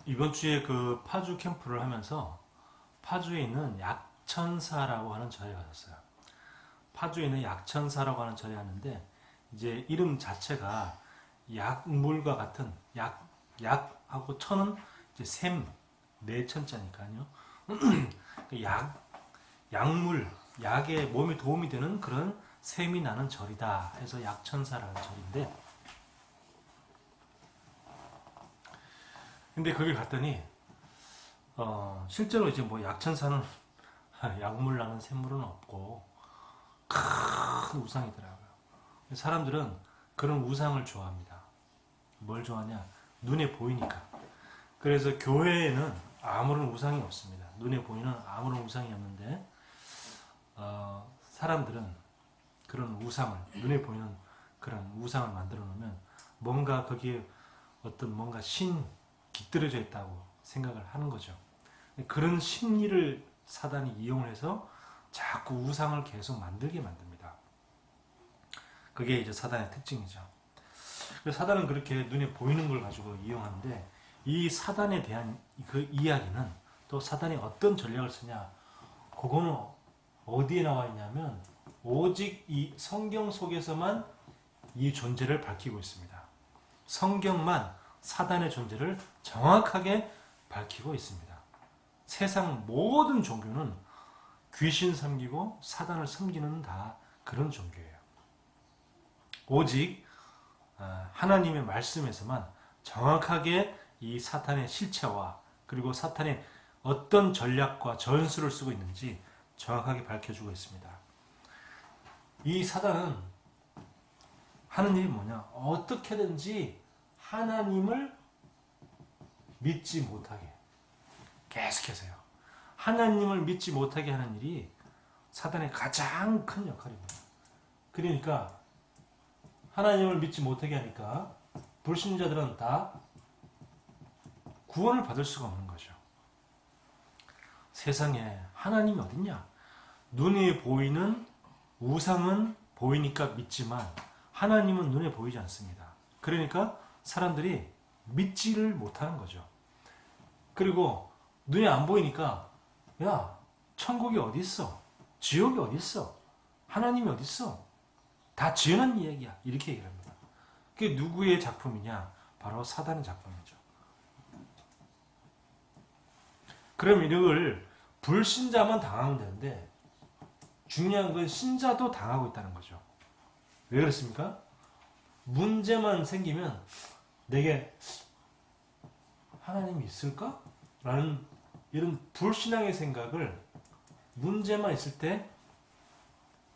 이번 주에 그 파주 캠프를 하면서 파주에 있는 약천사라고 하는 절에 갔었어요. 파주에 있는 약천사라고 하는 절에 갔는데 이제 이름 자체가 약물과 같은 약하고 천은 이제 샘, 네 천자니까요. 약물, 약에 몸에 도움이 되는 그런 샘이 나는 절이다 해서 약천사라는 절인데, 근데 거기 갔더니 실제로 이제 뭐 약천사는 약물 나는 샘물은 없고 큰 우상이더라고요. 사람들은 그런 우상을 좋아합니다. 뭘 좋아하냐? 눈에 보이니까. 그래서 교회에는 아무런 우상이 없습니다. 눈에 보이는 아무런 우상이 없는데 사람들은 그런 우상을, 눈에 보이는 그런 우상을 만들어 놓으면 뭔가 거기에 어떤 뭔가 신 깃들여져 있다고 생각을 하는 거죠. 그런 심리를 사단이 이용을 해서 자꾸 우상을 계속 만들게 만듭니다. 그게 이제 사단의 특징이죠. 그래서 사단은 그렇게 눈에 보이는 걸 가지고 이용하는데, 이 사단에 대한 그 이야기는 또 사단이 어떤 전략을 쓰냐, 그거는 어디에 나와 있냐면 오직 이 성경 속에서만 이 존재를 밝히고 있습니다. 성경만 사단의 존재를 정확하게 밝히고 있습니다. 세상 모든 종교는 귀신 섬기고 사단을 섬기는 다 그런 종교예요. 오직 하나님의 말씀에서만 정확하게 이 사탄의 실체와 그리고 사탄의 어떤 전략과 전술을 쓰고 있는지 정확하게 밝혀주고 있습니다. 이 사단은 하는 일이 뭐냐? 어떻게든지 하나님을 믿지 못하게 계속해서요. 하나님을 믿지 못하게 하는 일이 사단의 가장 큰 역할입니다. 그러니까 하나님을 믿지 못하게 하니까 불신자들은 다 구원을 받을 수가 없는 거죠. 세상에 하나님이 어딨냐? 눈에 보이는 우상은 보이니까 믿지만 하나님은 눈에 보이지 않습니다. 그러니까 사람들이 믿지를 못하는 거죠. 그리고 눈에 안 보이니까 야, 천국이 어디 있어? 지옥이 어디 있어? 하나님이 어디 있어? 다 지어낸 이야기야. 이렇게 얘기를 합니다. 그게 누구의 작품이냐? 바로 사단의 작품이죠. 그럼 이걸 불신자만 당하면 되는데 중요한 건 신자도 당하고 있다는 거죠. 왜 그렇습니까? 문제만 생기면 내게 하나님이 있을까? 라는 이런 불신앙의 생각을 문제만 있을 때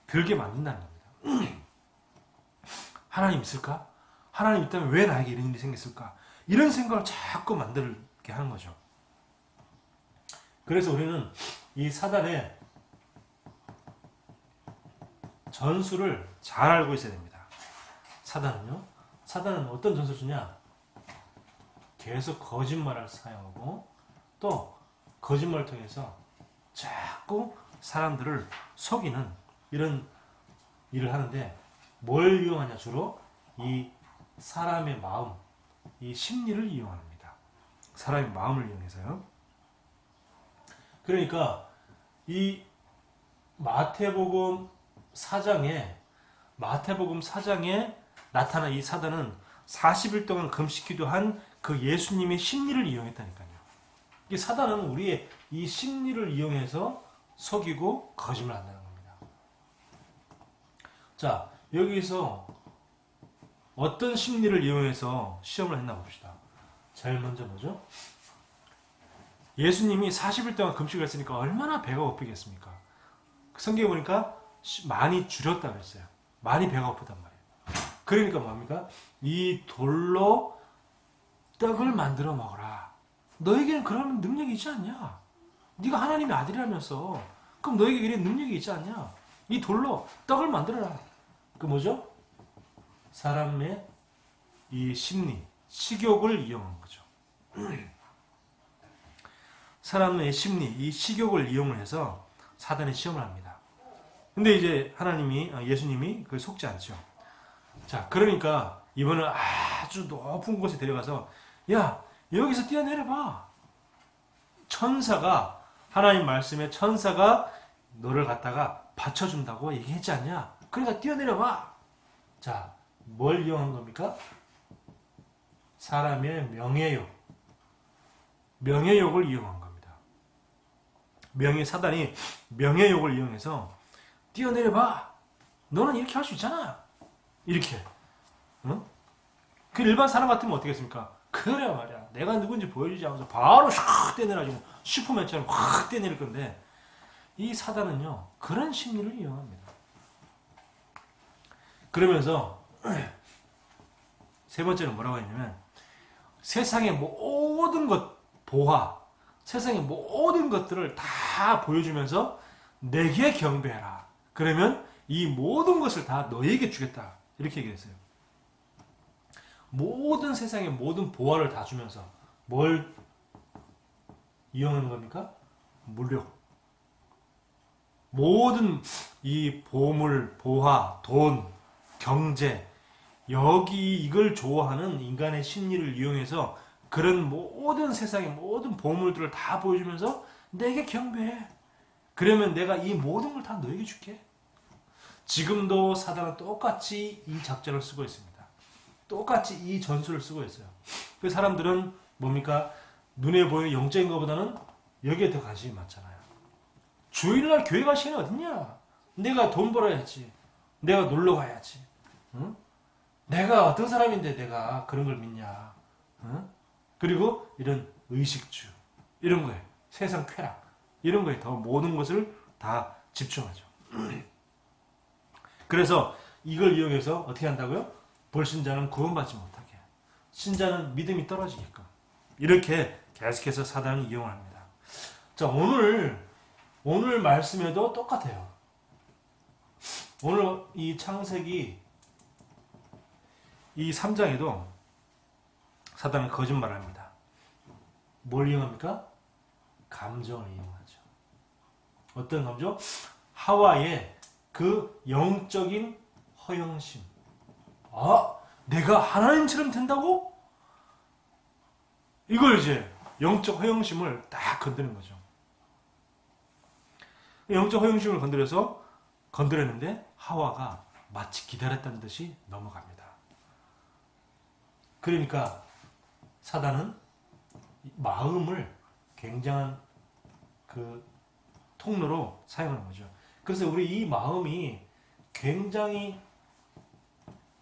들게 만든다는 겁니다. 하나님 있을까? 하나님 있다면 왜 나에게 이런 일이 생겼을까? 이런 생각을 자꾸 만들게 하는 거죠. 그래서 우리는 이 사단의 전술을 잘 알고 있어야 됩니다. 사단은 어떤 전술을 쓰냐? 계속 거짓말을 사용하고 또 거짓말을 통해서 자꾸 사람들을 속이는 이런 일을 하는데, 뭘 이용하냐? 주로 이 사람의 마음, 이 심리를 이용합니다. 사람의 마음을 이용해서요. 그러니까 이 마태복음 4장에 나타난 이 사단은 40일 동안 금식 기도한 그 예수님의 심리를 이용했다니까요. 이 사단은 우리의 이 심리를 이용해서 속이고 거짓말한다는 겁니다. 자, 여기서 어떤 심리를 이용해서 시험을 했나 봅시다. 제일 먼저 뭐죠? 예수님이 40일 동안 금식을 했으니까 얼마나 배가 고프겠습니까? 성경에 보니까 많이 줄였다고 했어요. 많이 배가 고프단 말이에요. 그러니까 뭡니까? 이 돌로 떡을 만들어 먹어라. 너에게는 그런 능력이 있지 않냐? 네가 하나님의 아들이라면서. 그럼 너에게 이런 능력이 있지 않냐? 이 돌로 떡을 만들어라. 그 뭐죠? 사람의 이 심리, 식욕을 이용한 거죠. 사람의 심리, 이 식욕을 이용을 해서 사단이 시험을 합니다. 근데 이제 예수님이 그걸 속지 않죠. 자, 그러니까 이번은 아주 높은 곳에 데려가서 야, 여기서 뛰어내려봐. 천사가, 하나님 말씀에 천사가 너를 갖다가 받쳐준다고 얘기했지 않냐? 그러니까 뛰어내려봐. 자, 뭘 이용한 겁니까? 사람의 명예욕을 이용한 겁니다. 사단이 명예욕을 이용해서 뛰어내려봐. 너는 이렇게 할 수 있잖아. 이렇게. 응? 그 일반 사람 같으면 어떻겠습니까? 그래 말이야. 내가 누군지 보여주지 않아서 바로 샥 뛰어내려가지고 슈퍼맨처럼 확 뛰어내릴 건데, 이 사단은요, 그런 심리를 이용합니다. 그러면서 세 번째는 뭐라고 했냐면, 세상의 모든 것, 세상의 모든 것들을 다 보여주면서 내게 경배해라. 그러면 이 모든 것을 다 너에게 주겠다. 이렇게 얘기했어요. 모든 세상의 모든 보화를 다 주면서 뭘 이용하는 겁니까? 물욕. 모든 이 보물, 보화, 돈, 경제, 여기 이걸 좋아하는 인간의 심리를 이용해서 그런 모든 세상의 모든 보물들을 다 보여주면서 내게 경배해. 그러면 내가 이 모든 걸 다 너에게 줄게. 지금도 사단은 똑같이 이 작전을 쓰고 있습니다. 똑같이 이 전술을 쓰고 있어요. 그 사람들은 뭡니까? 눈에 보이는 영적인 것보다는 여기에 더 관심이 많잖아요. 주일날 교회 갈 시간이 어딨냐? 내가 돈 벌어야지. 내가 놀러 가야지. 응? 내가 어떤 사람인데 내가 그런 걸 믿냐? 응? 그리고 이런 의식주, 이런 거에 세상 쾌락, 이런 거에 더 모든 것을 다 집중하죠. 그래서 이걸 이용해서 어떻게 한다고요? 불신자는 구원받지 못하게, 신자는 믿음이 떨어지게끔, 이렇게 계속해서 사단을 이용합니다. 자, 오늘 말씀에도 똑같아요. 오늘 이 창세기 이 3장에도 사단은 거짓말합니다. 뭘 이용합니까? 감정을 이용하죠. 어떤 감정? 하와의 그 영적인 허영심. 아, 내가 하나님처럼 된다고? 이걸 이제 영적 허영심을 딱 건드는 거죠. 영적 허영심을 건드렸는데 하와가 마치 기다렸다는 듯이 넘어갑니다. 그러니까 사단은 마음을 굉장한 그 통로로 사용하는 거죠. 그래서 우리 이 마음이 굉장히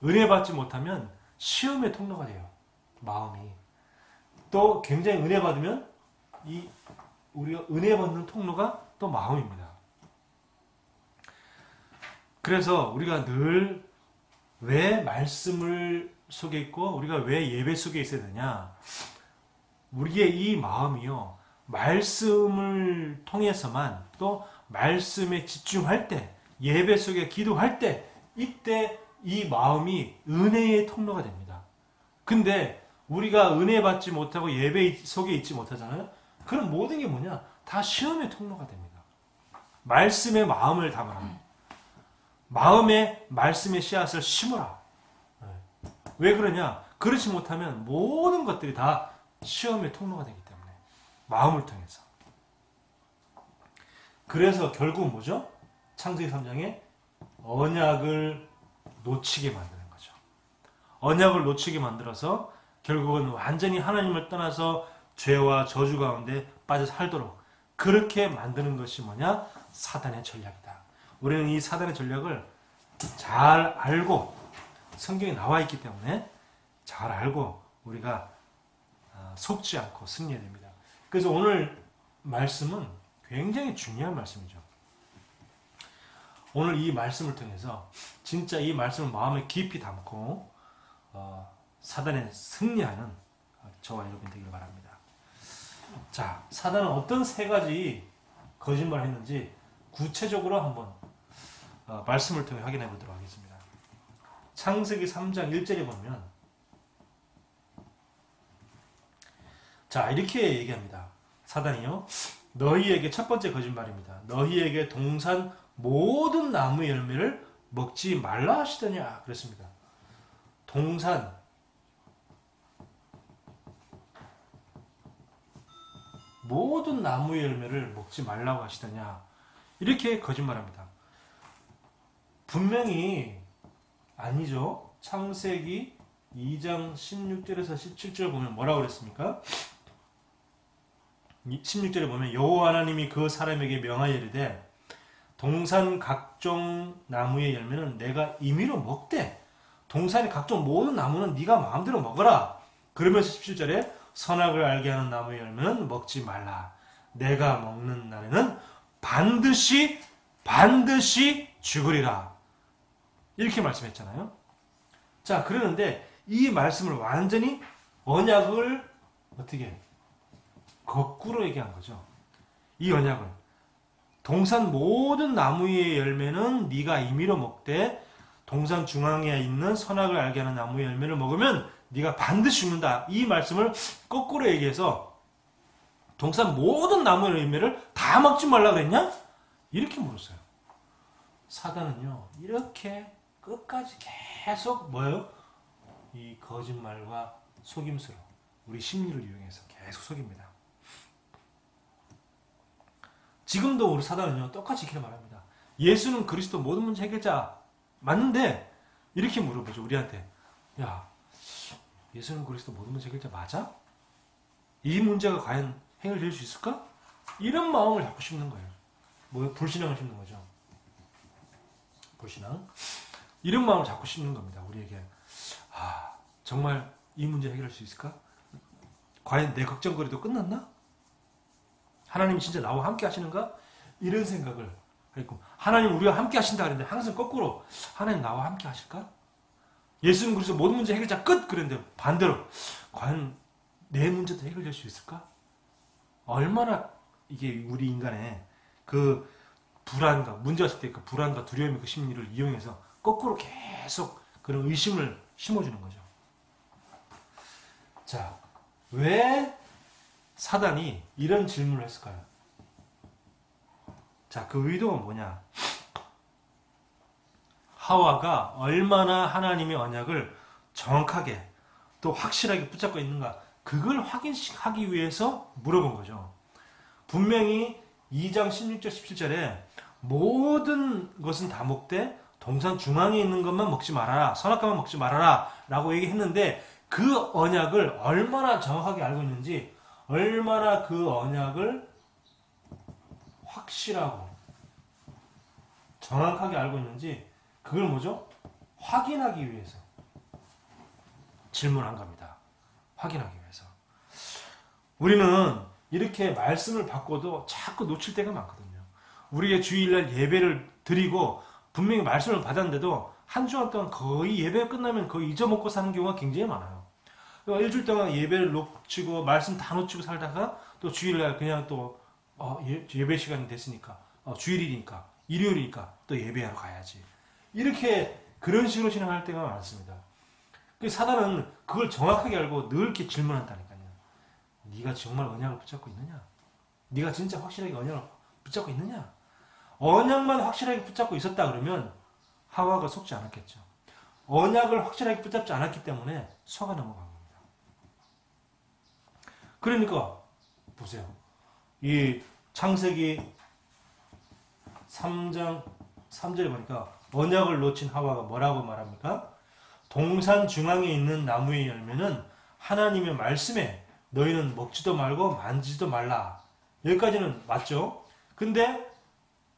은혜 받지 못하면 시험의 통로가 돼요. 마음이. 또 굉장히 은혜 받으면 우리가 은혜 받는 통로가 또 마음입니다. 그래서 우리가 늘 왜 말씀을 속에 있고 우리가 왜 예배 속에 있어야 되냐? 우리의 이 마음이요, 말씀을 통해서만, 또 말씀에 집중할 때, 예배 속에 기도할 때, 이때 이 마음이 은혜의 통로가 됩니다. 근데 우리가 은혜 받지 못하고 예배 속에 있지 못하잖아요. 그럼 모든 게 뭐냐? 다 시험의 통로가 됩니다. 말씀에 마음을 담아라. 마음에 말씀의 씨앗을 심어라. 왜 그러냐? 그렇지 못하면 모든 것들이 다 시험의 통로가 되기 때문에, 마음을 통해서. 그래서 결국은 뭐죠? 창세기 3장에 언약을 놓치게 만드는 거죠. 언약을 놓치게 만들어서 결국은 완전히 하나님을 떠나서 죄와 저주 가운데 빠져 살도록 그렇게 만드는 것이 뭐냐? 사단의 전략이다. 우리는 이 사단의 전략을 잘 알고, 성경에 나와 있기 때문에 잘 알고 우리가 속지 않고 승리해야 됩니다. 그래서 오늘 말씀은 굉장히 중요한 말씀이죠. 오늘 이 말씀을 통해서 진짜 이 말씀을 마음에 깊이 담고 사단에 승리하는 저와 여러분 되기를 바랍니다. 자, 사단은 어떤 세 가지 거짓말을 했는지 구체적으로 한번 말씀을 통해 확인해 보도록 하겠습니다. 창세기 3장 1절에 보면, 자, 이렇게 얘기합니다. 사단이요, 너희에게, 첫 번째 거짓말입니다. 너희에게 동산 모든 나무 열매를 먹지 말라 하시더냐 그랬습니다. 동산, 모든 나무의 열매를 먹지 말라고 하시더냐. 이렇게 거짓말합니다. 분명히 아니죠. 창세기 2장 16절에서 17절 보면 뭐라고 그랬습니까? 16절에 보면 여호와 하나님이 그 사람에게 명하여 이르되 동산 각종 나무의 열매는 내가 임의로 먹되 동산의 각종 모든 나무는 네가 마음대로 먹어라. 그러면서 17절에 선악을 알게 하는 나무의 열매는 먹지 말라. 내가 먹는 날에는 반드시 죽으리라. 이렇게 말씀했잖아요. 자, 그러는데 이 말씀을 완전히 언약을 어떻게 거꾸로 얘기한 거죠. 이 언약을 동산 모든 나무의 열매는 네가 임의로 먹되 동산 중앙에 있는 선악을 알게 하는 나무의 열매를 먹으면 네가 반드시 죽는다. 이 말씀을 거꾸로 얘기해서 동산 모든 나무의 열매를 다 먹지 말라 그랬냐? 이렇게 물었어요. 사단은요, 이렇게 끝까지 계속 뭐예요? 이 거짓말과 속임수로 우리 심리를 이용해서 계속 속입니다. 지금도 우리 사단은요, 똑같이 이렇게 말합니다. 예수는 그리스도 모든 문제 해결자 맞는데 이렇게 물어보죠. 우리한테. 야, 예수는 그리스도 모든 문제 해결자 맞아? 이 문제가 과연 해결될 수 있을까? 이런 마음을 자꾸 심는 거예요. 뭐예요? 불신앙을 심는 거죠. 불신앙. 이런 마음을 자꾸 심는 겁니다. 우리에게. 아, 정말 이 문제 해결할 수 있을까? 과연 내 걱정거리도 끝났나? 하나님이 진짜 나와 함께 하시는가? 이런 생각을 했고, 하나님 우리와 함께 하신다 그랬는데 항상 거꾸로 하나님 나와 함께 하실까? 예수는 그래서 모든 문제 해결자 끝! 그랬는데 반대로 과연 내 문제도 해결될 수 있을까? 얼마나 이게 우리 인간의 그 불안과, 문제 왔을 때 그 불안과 두려움의 그 심리를 이용해서 거꾸로 계속 그런 의심을 심어주는 거죠. 자, 왜 사단이 이런 질문을 했을까요? 자, 그 의도가 뭐냐? 하와가 얼마나 하나님의 언약을 정확하게 또 확실하게 붙잡고 있는가, 그걸 확인하기 위해서 물어본 거죠. 분명히 2장 16절 17절에 모든 것은 다 먹되 동산 중앙에 있는 것만 먹지 말아라, 선악과만 먹지 말아라 라고 얘기했는데, 그 언약을 얼마나 정확하게 알고 있는지, 얼마나 그 언약을 확실하고 정확하게 알고 있는지, 그걸 뭐죠? 확인하기 위해서 질문한 겁니다. 확인하기 위해서. 우리는 이렇게 말씀을 받고도 자꾸 놓칠 때가 많거든요. 우리가 주일날 예배를 드리고 분명히 말씀을 받았는데도 한 주간 동안 거의 예배가 끝나면 거의 잊어먹고 사는 경우가 굉장히 많아요. 그러니까 일주일 동안 예배를 놓치고 말씀 다 놓치고 살다가 또 주일날 그냥 또 예배 시간이 됐으니까 주일이니까 일요일이니까 또 예배하러 가야지. 이렇게 그런 식으로 진행할 때가 많습니다. 사단은 그걸 정확하게 알고 늘 이렇게 질문한다니까요. 네가 정말 언약을 붙잡고 있느냐? 네가 진짜 확실하게 언약을 붙잡고 있느냐? 언약만 확실하게 붙잡고 있었다 그러면 하와가 속지 않았겠죠. 언약을 확실하게 붙잡지 않았기 때문에 속아 넘어간 겁니다. 그러니까 보세요. 이 창세기 3장 3절에 보니까 언약을 놓친 하와가 뭐라고 말합니까? 동산 중앙에 있는 나무의 열매는 하나님의 말씀에 너희는 먹지도 말고 만지지도 말라. 여기까지는 맞죠? 근데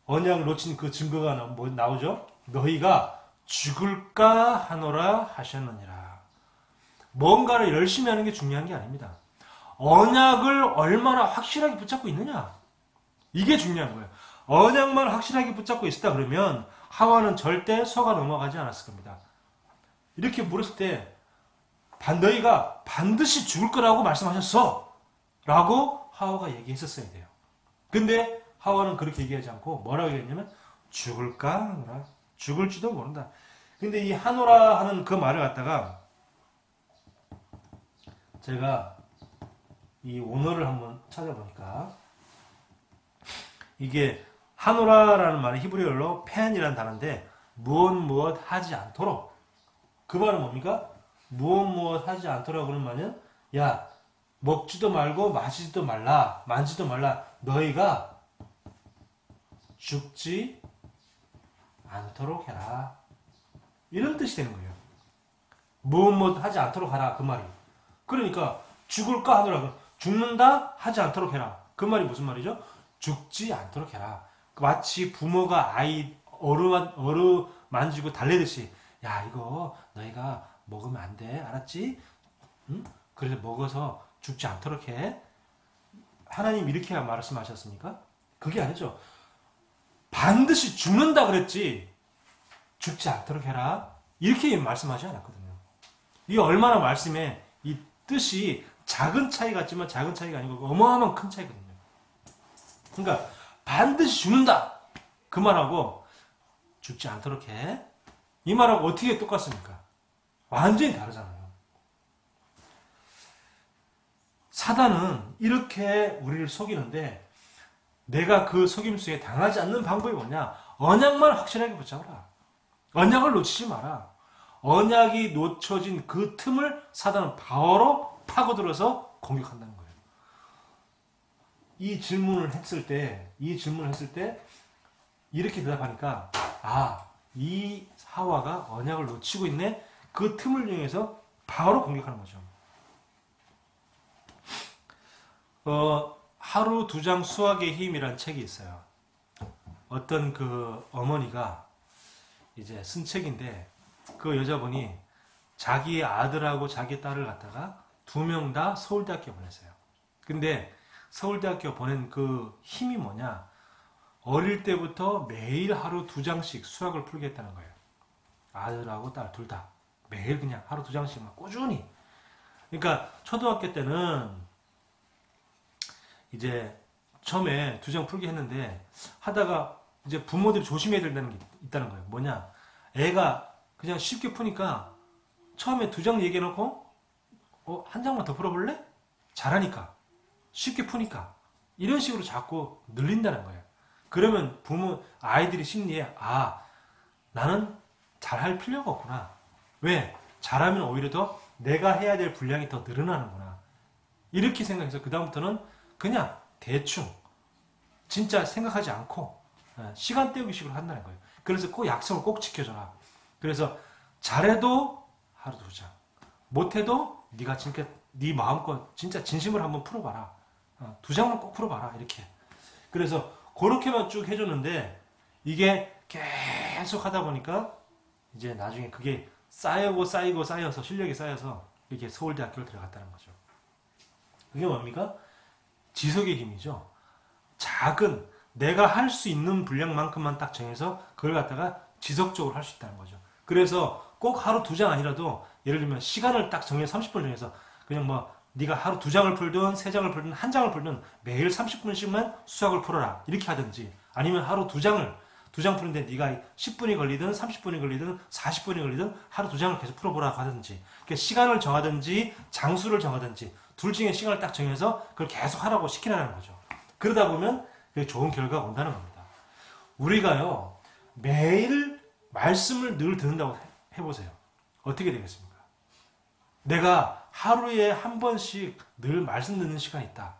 언약을 놓친 그 증거가 나오죠? 너희가 죽을까 하노라 하셨느니라. 뭔가를 열심히 하는 게 중요한 게 아닙니다. 언약을 얼마나 확실하게 붙잡고 있느냐, 이게 중요한 거예요. 언약만 확실하게 붙잡고 있었다 그러면 하와는 절대 속아 넘어가지 않았을 겁니다. 이렇게 물었을 때 너희가 반드시 죽을 거라고 말씀하셨어 라고 하와가 얘기했었어야 돼요. 근데 하와는 그렇게 얘기하지 않고 뭐라고 얘기했냐면 죽을까 하노라, 죽을지도 모른다. 근데 이 하노라 하는 그 말을 갖다가 제가 이 원어를 한번 찾아보니까 이게 하노라라는 말은 히브리어로 펜이라는 단어인데 무엇 하지 않도록, 그 말은 뭡니까? 무엇 하지 않도록 그런 말은 야, 먹지도 말고 마시지도 말라, 만지도 말라. 너희가 죽지 않도록 해라. 이런 뜻이 되는 거예요. 무엇 하지 않도록 하라 그 말이. 그러니까 죽을까 하더라도 죽는다 하지 않도록 해라. 그 말이 무슨 말이죠? 죽지 않도록 해라. 마치 부모가 아이 어루 만지고 달래듯이 야 이거 너희가 먹으면 안 돼. 알았지? 응? 그래서 먹어서 죽지 않도록 해. 하나님 이렇게 말씀하셨습니까? 그게 아니죠. 반드시 죽는다 그랬지 죽지 않도록 해라. 이렇게 말씀하지 않았거든요. 이게 얼마나 말씀에 이 뜻이 작은 차이 같지만 작은 차이가 아니고 어마어마한 큰 차이거든요. 그러니까 반드시 죽는다 그 말하고 죽지 않도록 해. 이 말하고 어떻게 똑같습니까? 완전히 다르잖아요. 사단은 이렇게 우리를 속이는데 내가 그 속임수에 당하지 않는 방법이 뭐냐? 언약만 확실하게 붙잡아라. 언약을 놓치지 마라. 언약이 놓쳐진 그 틈을 사단은 바로 파고들어서 공격한다는 거예요. 이 질문을 했을 때 이렇게 대답하니까 이 하와가 언약을 놓치고 있네. 그 틈을 이용해서 바로 공격하는 거죠. 하루 두 장 수학의 힘이란 책이 있어요. 어떤 그 어머니가 이제 쓴 책인데 그 여자분이 자기 아들하고 자기 딸을 갖다가 두 명 다 서울대학교 보냈어요. 근데 서울대학교 보낸 그 힘이 뭐냐? 어릴 때부터 매일 하루 두 장씩 수학을 풀게 했다는 거예요. 아들하고 딸 둘 다. 매일 그냥 하루 두 장씩만 꾸준히. 그러니까 초등학교 때는 이제 처음에 두 장 풀게 했는데 하다가 이제 부모들이 조심해야 된다는 게 있다는 거예요. 뭐냐? 애가 그냥 쉽게 푸니까 처음에 두 장 얘기해놓고 한 장만 더 풀어볼래? 잘하니까. 쉽게 푸니까. 이런 식으로 자꾸 늘린다는 거예요. 그러면 아이들이 심리에 나는 잘할 필요가 없구나. 왜? 잘하면 오히려 더 내가 해야 될 분량이 더 늘어나는구나. 이렇게 생각해서 그 다음부터는 그냥 대충 진짜 생각하지 않고 시간 때우기 식으로 한다는 거예요. 그래서 꼭 약속을 꼭 지켜줘라. 그래서 잘해도 하루 두 장, 못해도 네가 진짜 네 마음껏 진짜 진심으로 한번 풀어봐라. 두 장만 꼭 풀어봐라. 이렇게. 그래서 그렇게만 쭉 해줬는데 이게 계속 하다 보니까 이제 나중에 그게 쌓여서 실력이 쌓여서 이렇게 서울대학교를 들어갔다는 거죠. 그게 뭡니까? 지속의 힘이죠. 작은 내가 할 수 있는 분량만큼만 딱 정해서 그걸 갖다가 지속적으로 할 수 있다는 거죠. 그래서 꼭 하루 두 장 아니라도 예를 들면 시간을 딱 정해서 30분 정해서 그냥 네가 하루 두 장을 풀든 세 장을 풀든 한 장을 풀든 매일 30분씩만 수학을 풀어라. 이렇게 하든지 아니면 하루 두 장 푸는데 네가 10분이 걸리든 30분이 걸리든 40분이 걸리든 하루 두 장을 계속 풀어보라고 하든지 그러니까 시간을 정하든지 장수를 정하든지 둘 중에 시간을 딱 정해서 그걸 계속 하라고 시키라는 거죠. 그러다 보면 좋은 결과가 온다는 겁니다. 우리가요 매일 말씀을 늘 듣는다고 해보세요. 어떻게 되겠습니까? 내가 하루에 한 번씩 늘 말씀 듣는 시간이 있다.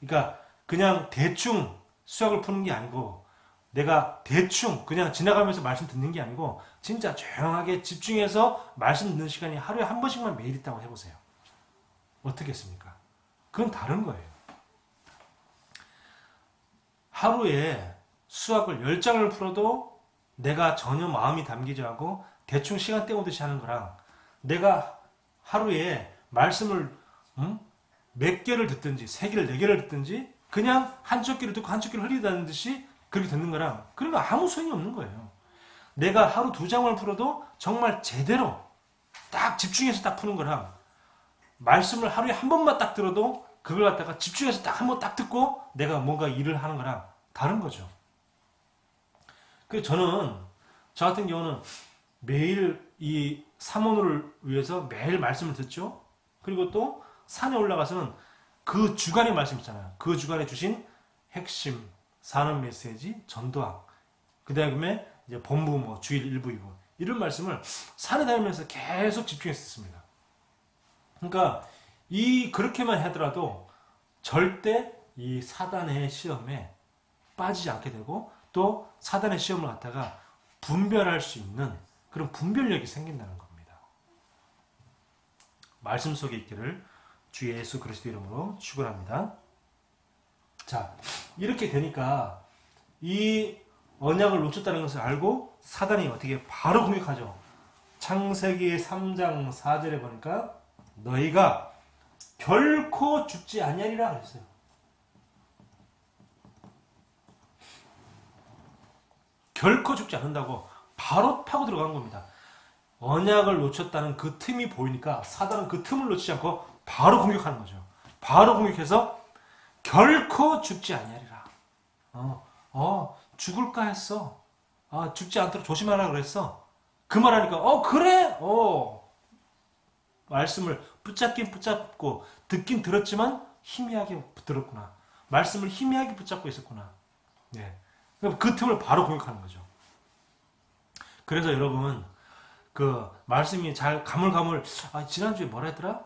그러니까 그냥 대충 수학을 푸는 게 아니고 내가 대충 그냥 지나가면서 말씀 듣는 게 아니고 진짜 조용하게 집중해서 말씀 듣는 시간이 하루에 한 번씩만 매일 있다고 해보세요. 어떻겠습니까? 그건 다른 거예요. 하루에 수학을 10장을 풀어도 내가 전혀 마음이 담기지 않고 대충 시간 때우듯이 하는 거랑 내가 하루에 말씀을 몇 개를 듣든지 3개를 4개를 듣든지 그냥 한쪽 귀를 듣고 한쪽 귀를 흘리다는 듯이 그렇게 듣는 거랑 그러면 아무 소용이 없는 거예요. 내가 하루 두 장을 풀어도 정말 제대로 딱 집중해서 딱 푸는 거랑 말씀을 하루에 한 번만 딱 들어도 그걸 갖다가 집중해서 딱 한 번 딱 듣고 내가 뭔가 일을 하는 거랑 다른 거죠. 그래서 저 같은 경우는 매일 이 사모를 위해서 매일 말씀을 듣죠. 그리고 또 산에 올라가서는 그 주간의 말씀 있잖아요. 그 주간에 주신 핵심, 산업 메시지, 전도학, 그 다음에 이제 본부, 주일 1부, 2부 이런 말씀을 산에 다니면서 계속 집중해서 듣습니다. 그러니까 그렇게만 하더라도 절대 이 사단의 시험에 빠지지 않게 되고 또 사단의 시험을 갖다가 분별할 수 있는 그런 분별력이 생긴다는 겁니다. 말씀 속에 있기를 주 예수 그리스도 이름으로 축원합니다. 자, 이렇게 되니까 이 언약을 놓쳤다는 것을 알고 사단이 어떻게 바로 공격하죠. 창세기 3장 4절에 보니까 너희가 결코 죽지 아니하리라 그랬어요. 결코 죽지 않는다고 바로 파고 들어간 겁니다. 언약을 놓쳤다는 그 틈이 보이니까 사단은 그 틈을 놓치지 않고 바로 공격하는 거죠. 바로 공격해서 결코 죽지 아니하리라. 죽을까 했어. 죽지 않도록 조심하라 그랬어. 그 말하니까 그래. 말씀을 붙잡긴 붙잡고 듣긴 들었지만 희미하게 들었구나. 말씀을 희미하게 붙잡고 있었구나. 네. 그 틈을 바로 공격하는 거죠. 그래서 여러분 그 말씀이 잘 가물가물 지난주에 뭐라 했더라?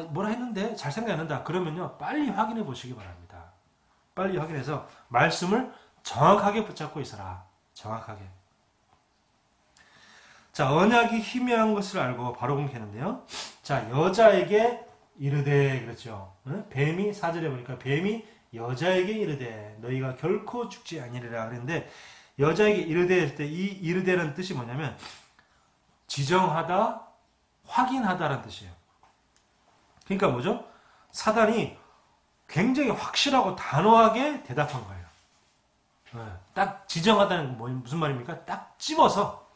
뭐라 했는데 잘 생각이 안 난다. 그러면요 빨리 확인해 보시기 바랍니다. 빨리 확인해서 말씀을 정확하게 붙잡고 있어라. 정확하게. 자, 언약이 희미한 것을 알고 바로 공격했는데요. 자, 여자에게 이르되 그렇죠. 뱀이 4절에 보니까 뱀이 여자에게 이르되 너희가 결코 죽지 아니리라 그랬는데 여자에게 이르되 했을 때 이 이르되는 뜻이 뭐냐면 지정하다, 확인하다라는 뜻이에요. 그러니까 뭐죠? 사단이 굉장히 확실하고 단호하게 대답한 거예요. 딱 지정하다는 무슨 말입니까? 딱 찍어서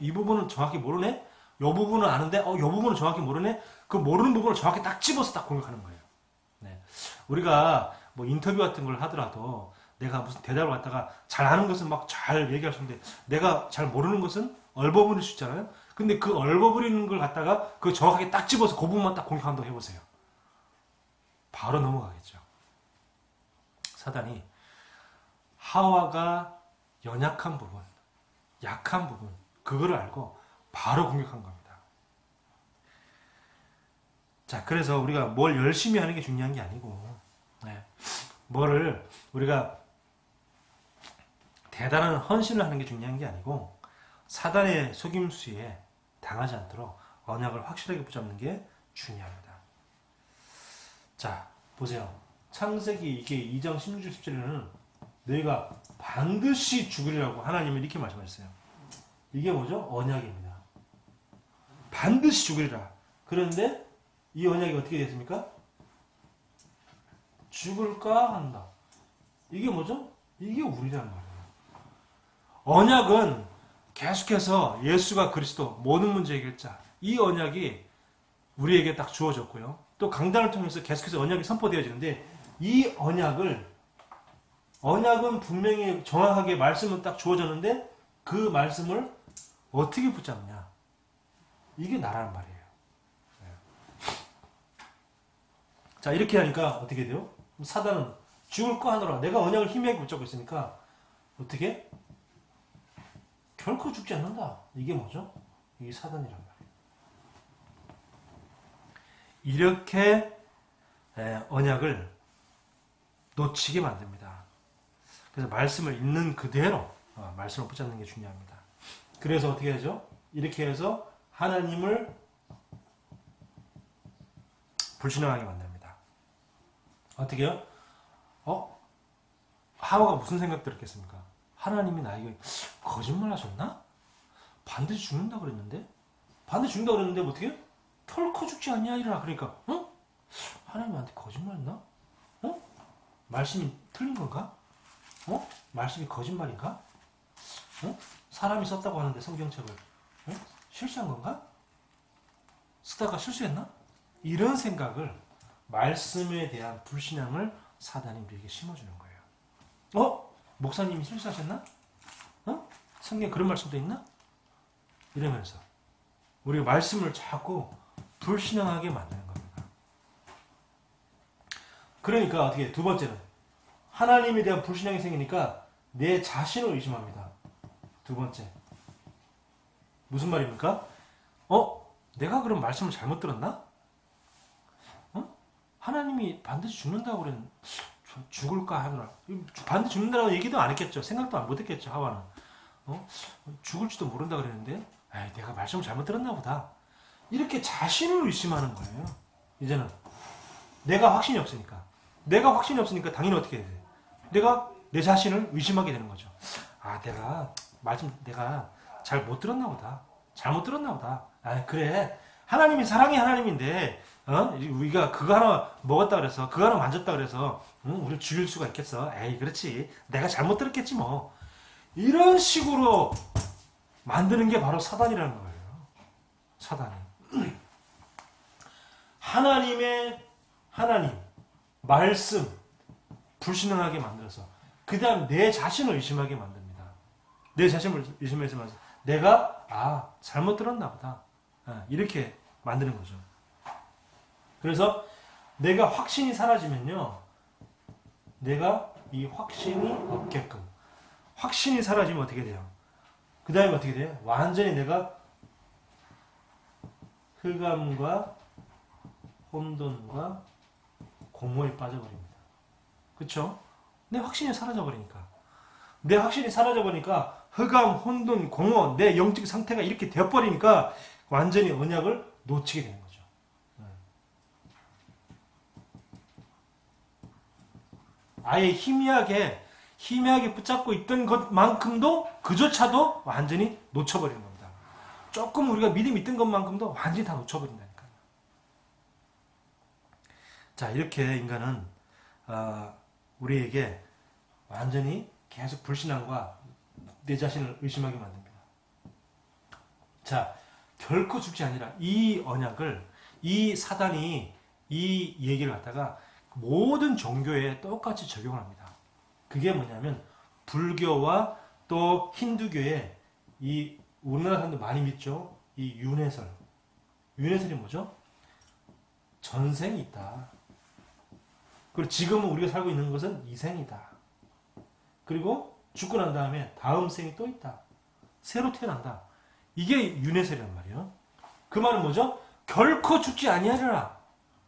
이 부분은 정확히 모르네? 요 부분은 아는데 요 부분은 정확히 모르네? 그 모르는 부분을 정확히 딱 집어서 딱 공격하는 거예요. 네. 우리가 뭐 인터뷰 같은 걸 하더라도 내가 무슨 대답을 갖다가 잘 아는 것은 막 잘 얘기할 수 있는데 내가 잘 모르는 것은 얼버무릴 수 있잖아요. 근데 그 얼버무리는 걸 갖다가 그 정확하게 딱 집어서 그 부분만 딱 공격한다고 해보세요. 바로 넘어가겠죠. 사단이 하와가 연약한 부분, 약한 부분, 그거를 알고 바로 공격한 겁니다. 자, 그래서 우리가 뭘 열심히 하는 게 중요한 게 아니고, 뭐를 우리가 대단한 헌신을 하는 게 중요한 게 아니고, 사단의 속임수에 당하지 않도록 언약을 확실하게 붙잡는 게 중요합니다. 자, 보세요. 창세기 이게 2장 16절 17절에는 너희가 반드시 죽으리라고 하나님이 이렇게 말씀하셨어요. 이게 뭐죠? 언약입니다. 반드시 죽으리라. 그런데 이 언약이 어떻게 됐습니까? 죽을까 한다. 이게 뭐죠? 이게 우리란 말이에요. 언약은 계속해서 예수가 그리스도 모든 문제 해결자. 이 언약이 우리에게 딱 주어졌고요. 또 강단을 통해서 계속해서 언약이 선포되어지는데 이 언약은 분명히 정확하게 말씀은 딱 주어졌는데 그 말씀을 어떻게 붙잡냐. 이게 나라는 말이에요. 자, 이렇게 하니까 어떻게 돼요? 사단은 죽을 거 하느라 내가 언약을 희미하게 붙잡고 있으니까 어떻게? 결코 죽지 않는다. 이게 뭐죠? 이게 사단이란 말이에요. 이렇게 언약을 놓치게 만듭니다. 그래서 말씀을 있는 그대로 말씀을 붙잡는 게 중요합니다. 그래서 어떻게 하죠? 이렇게 해서 하나님을 불신앙하게 만듭니다. 어떻게 해요? 하와가 무슨 생각 들었겠습니까? 하나님이 나에게 거짓말 하셨나? 반드시 죽는다고 그랬는데? 반드시 죽는다고 그랬는데 어떻게 해요? 결코 죽지 아니하리라. 그러니까 하나님 나한테 거짓말 했나? 말씀이 틀린 건가? 말씀이 거짓말인가? 사람이 썼다고 하는데 성경책을 실수한 건가? 쓰다가 실수했나? 이런 생각을 말씀에 대한 불신앙을 사단이 우리에게 심어주는 거예요. 목사님이 실수하셨나? 성경에 그런 말씀도 있나? 이러면서 우리가 말씀을 자꾸 불신앙하게 만드는 겁니다. 그러니까 어떻게 두 번째는 하나님에 대한 불신앙이 생기니까 내 자신을 의심합니다. 두 번째 무슨 말입니까? 내가 그럼 말씀을 잘못 들었나? 어? 하나님이 반드시 죽는다고 그랬는데 죽을까 하더라. 반드시 죽는다고 얘기도 안 했겠죠. 생각도 안 못했겠죠. 하와는. 죽을지도 모른다 그랬는데 에이, 내가 말씀을 잘못 들었나 보다. 이렇게 자신을 의심하는 거예요. 이제는 내가 확신이 없으니까. 내가 확신이 없으니까 당연히 어떻게 해야 돼? 내가 내 자신을 의심하게 되는 거죠. 아, 내가 잘 못 들었나 보다. 잘못 들었나 보다. 아, 그래. 하나님이 사랑의 하나님인데, 우리가 그거 하나 먹었다 그래서, 그거 하나 만졌다 그래서, 우리를 죽일 수가 있겠어. 에이, 그렇지. 내가 잘못 들었겠지, 뭐. 이런 식으로 만드는 게 바로 사단이라는 거예요. 사단이. 하나님, 말씀, 불신앙하게 만들어서, 그 다음 내 자신을 의심하게 만듭니다. 내 자신을 의심해서 내가, 잘못 들었나 보다. 이렇게 만드는 거죠. 그래서 내가 확신이 사라지면요, 내가 이 확신이 없게끔. 확신이 사라지면 어떻게 돼요? 그 다음에 어떻게 돼요? 완전히 내가 흑암과 혼돈과 공허에 빠져버립니다. 그쵸? 내 확신이 사라져버리니까. 내 확신이 사라져버리니까 흑암, 혼돈, 공허, 내 영적 상태가 이렇게 되어버리니까 완전히 언약을 놓치게 되는 거죠. 아예 희미하게 붙잡고 있던 것만큼도 그조차도 완전히 놓쳐버리는 겁니다. 조금 우리가 믿음이 있던 것만큼도 완전히 다 놓쳐버린다니까요. 자, 이렇게 인간은 우리에게 완전히 계속 불신앙과 내 자신을 의심하게 만듭니다. 자, 결코 죽지 아니라 이 언약을 이 사단이 이 얘기를 갖다가 모든 종교에 똑같이 적용을 합니다. 그게 뭐냐면 불교와 또 힌두교에 이 우리나라 사람들 많이 믿죠. 이 윤회설. 윤회설이 뭐죠? 전생이 있다. 그리고 지금은 우리가 살고 있는 것은 이생이다. 그리고 죽고 난 다음에 다음 생이 또 있다. 새로 태어난다. 이게 윤회설이란 말이에요. 그 말은 뭐죠? 결코 죽지 아니하리라.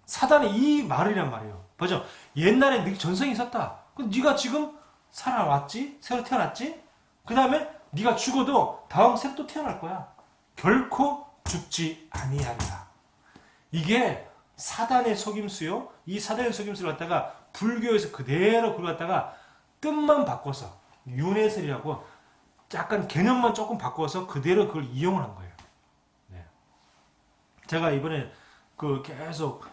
사단의 이 말이란 말이에요. 보죠. 옛날에 네 전생이 있었다. 네가 지금 살아왔지? 새로 태어났지? 그 다음에 네가 죽어도 다음 새로 또 태어날 거야. 결코 죽지 아니하리라. 이게 사단의 속임수요. 이 사단의 속임수를 갖다가 불교에서 그대로 그걸 갖다가 뜻만 바꿔서 윤회설이라고 약간 개념만 조금 바꿔서 그대로 그걸 이용을 한 거예요. 네. 제가 이번에 계속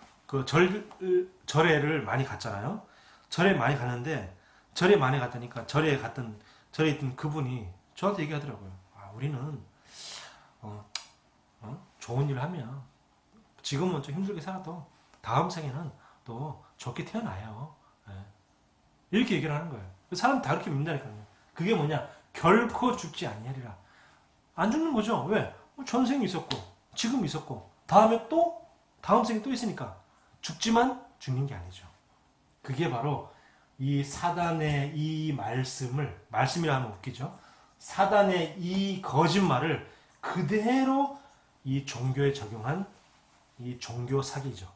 절에를 많이 갔잖아요. 절에 많이 갔는데 절에 많이 갔다니까 절에 있던 그분이 저한테 얘기하더라고요. 우리는 좋은 일을 하면 지금은 좀 힘들게 살아도 다음 생에는 또 좋게 태어나요. 네. 이렇게 얘기를 하는 거예요. 사람 다 그렇게 믿는다니까요. 그게 뭐냐? 결코 죽지 아니하리라. 안 죽는 거죠. 왜? 전생이 있었고 지금 있었고 다음에 또 다음 생이 또 있으니까 죽지만 죽는 게 아니죠. 그게 바로 이 사단의 이 말씀이라 하면 웃기죠. 사단의 이 거짓말을 그대로 이 종교에 적용한 이 종교 사기죠.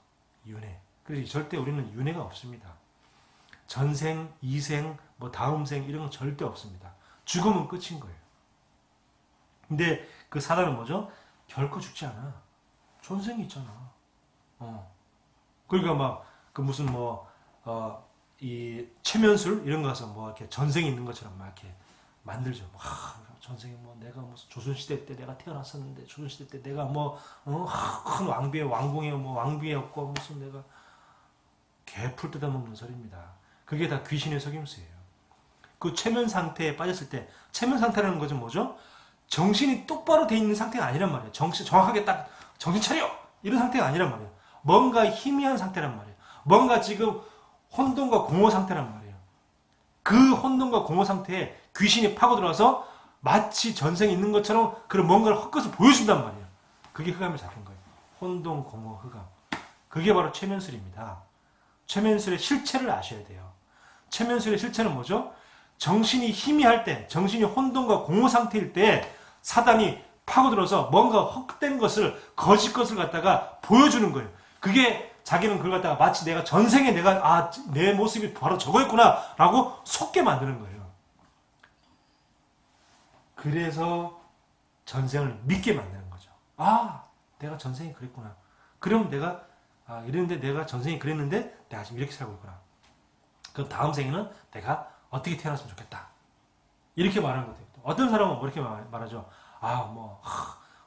윤회. 그래서 절대 우리는 윤회가 없습니다. 전생, 이생, 뭐 다음 생 이런 건 절대 없습니다. 죽으면 끝인 거예요. 근데 그 사단은 뭐죠? 결코 죽지 않아. 전생이 있잖아. 그러니까 막 무슨 이 최면술 이런 거 가서 이렇게 전생이 있는 것처럼 막 이렇게 만들죠. 전생에 내가 무슨 조선시대 때 내가 태어났었는데 조선시대 때 내가 큰 왕비의 왕궁의 왕비였고 무슨 내가 개풀 뜯어먹는 소리입니다. 그게 다 귀신의 속임수예요. 그 최면 상태에 빠졌을 때 최면 상태라는 것은 뭐죠? 정신이 똑바로 돼 있는 상태가 아니란 말이에요. 정확하게 딱 정신 차려! 이런 상태가 아니란 말이에요. 뭔가 희미한 상태란 말이에요. 뭔가 지금 혼돈과 공허 상태란 말이에요. 그 혼돈과 공허 상태에 귀신이 파고 들어와서 마치 전생에 있는 것처럼 그런 뭔가를 헛것을 보여준단 말이에요. 그게 흑암에 잡힌 거예요. 혼돈, 공허, 흑암. 그게 바로 최면술입니다. 최면술의 실체를 아셔야 돼요. 최면술의 실체는 뭐죠? 정신이 희미할 때, 정신이 혼돈과 공허 상태일 때 사단이 파고들어서 뭔가 헛된 것을, 거짓 것을 갖다가 보여주는 거예요. 그게 자기는 그걸 갖다가 마치 내가 전생에 내 모습이 바로 저거였구나 라고 속게 만드는 거예요. 그래서 전생을 믿게 만드는 거죠. 내가 전생에 그랬구나. 그럼 내가 이랬는데, 내가 전생에 그랬는데 내가 지금 이렇게 살고 있구나. 그럼 다음 생에는 내가 어떻게 태어났으면 좋겠다. 이렇게 말하는 것도 있고, 어떤 사람은 뭐 이렇게 말하죠.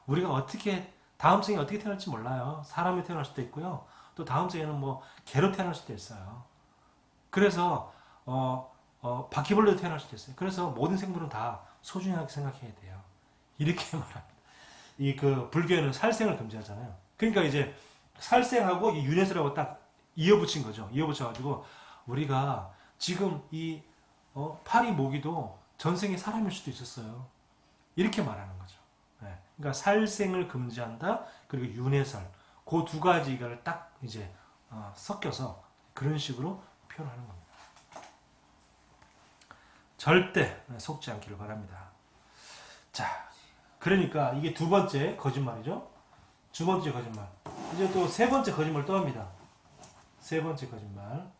우리가 어떻게 다음 생에 어떻게 태어날지 몰라요. 사람이 태어날 수도 있고요. 또 다음 생에는 뭐 개로 태어날 수도 있어요. 그래서 바퀴벌레로 태어날 수도 있어요. 그래서 모든 생물은 다 소중하게 생각해야 돼요. 이렇게 말합니다. 그 불교에는 살생을 금지하잖아요. 그러니까 이제 살생하고 이 윤회설하고 딱 이어붙인 거죠. 이어붙여가지고 우리가 지금 이 파리 모기도 전생에 사람일 수도 있었어요. 이렇게 말하는 거죠. 네. 그러니까 살생을 금지한다. 그리고 윤회설. 그 두 가지를 딱 이제 섞여서 그런 식으로 표현하는 겁니다. 절대 속지 않기를 바랍니다. 자, 그러니까 이게 두 번째 거짓말이죠. 두 번째 거짓말. 이제 또 세 번째 거짓말 또 합니다. 세 번째 거짓말.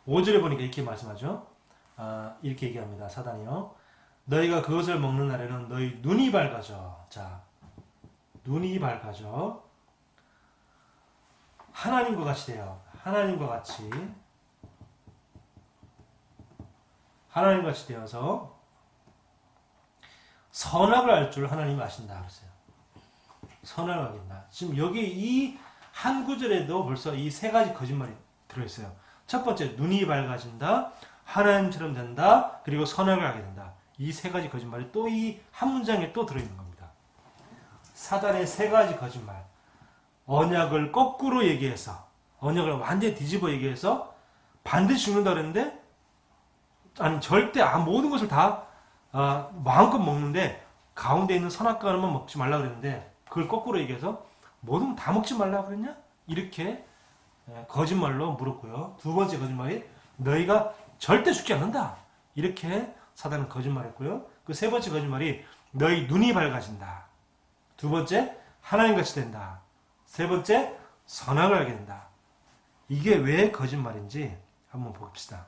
5절에 보니까 이렇게 말씀하죠. 이렇게 얘기합니다. 사단이요. 너희가 그것을 먹는 날에는 너희 눈이 밝아져. 자, 눈이 밝아져. 하나님과 같이 돼요. 하나님과 같이 되어서 선악을 알 줄 하나님이 아신다. 그랬어요. 선악을 알겠다. 지금 여기 이 한 구절에도 벌써 이 세 가지 거짓말이 들어있어요. 첫 번째, 눈이 밝아진다. 하나님처럼 된다. 그리고 선악을 알게 된다. 이 세 가지 거짓말이 또 이 한 문장에 또 들어있는 겁니다. 사단의 세 가지 거짓말. 언약을 거꾸로 얘기해서, 언약을 완전히 뒤집어 얘기해서 반드시 죽는다 그랬는데, 아니 절대 모든 것을 다 마음껏 먹는데 가운데 있는 선악과 하나만 먹지 말라 그랬는데, 그걸 거꾸로 얘기해서 모든 걸 다 먹지 말라 그랬냐? 이렇게 거짓말로 물었고요. 두 번째 거짓말이 너희가 절대 죽지 않는다. 이렇게 사단은 거짓말했고요. 그 세 번째 거짓말이 너희 눈이 밝아진다. 두 번째, 하나님같이 된다. 세 번째, 선악을 알게 된다. 이게 왜 거짓말인지 한번 봅시다.